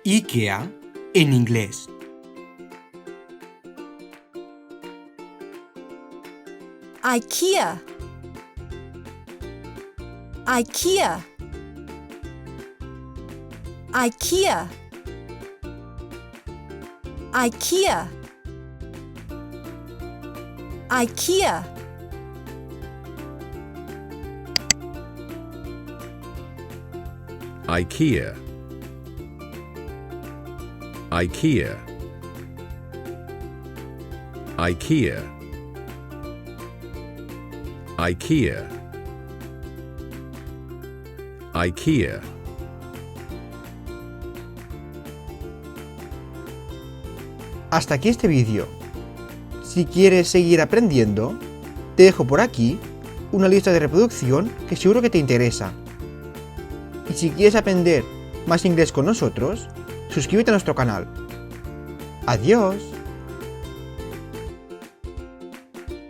IKEA en inglés. IKEA. IKEA. IKEA. IKEA. IKEA. IKEA. IKEA. IKEA. IKEA. IKEA. Hasta aquí este vídeo. Si quieres seguir aprendiendo, te dejo por aquí una lista de reproducción que seguro que te interesa. Y si quieres aprender más inglés con nosotros, suscríbete a nuestro canal. ¡Adiós!